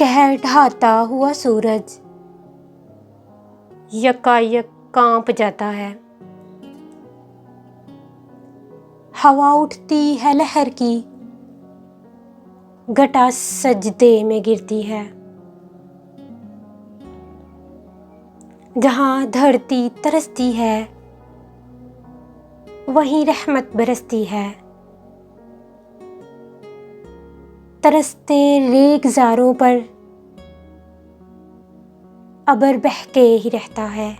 कहर ढाता हुआ सूरज यकायक कांप जाता है। हवा उठती है लहर की, घटा सजदे में गिरती है। जहाँ धरती तरसती है वहीं रहमत बरसती है। तरसते रेगजारों पर अबर बहके ही रहता है।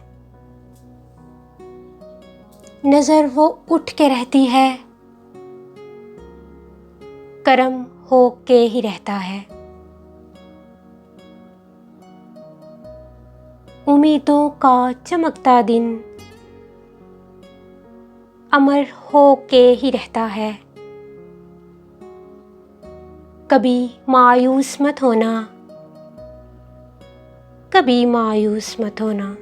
नजर वो उठ के रहती है, करम हो के ही रहता है। उम्मीदों का चमकता दिन अमर हो के ही रहता है। कभी मायूस मत होना, कभी मायूस मत होना।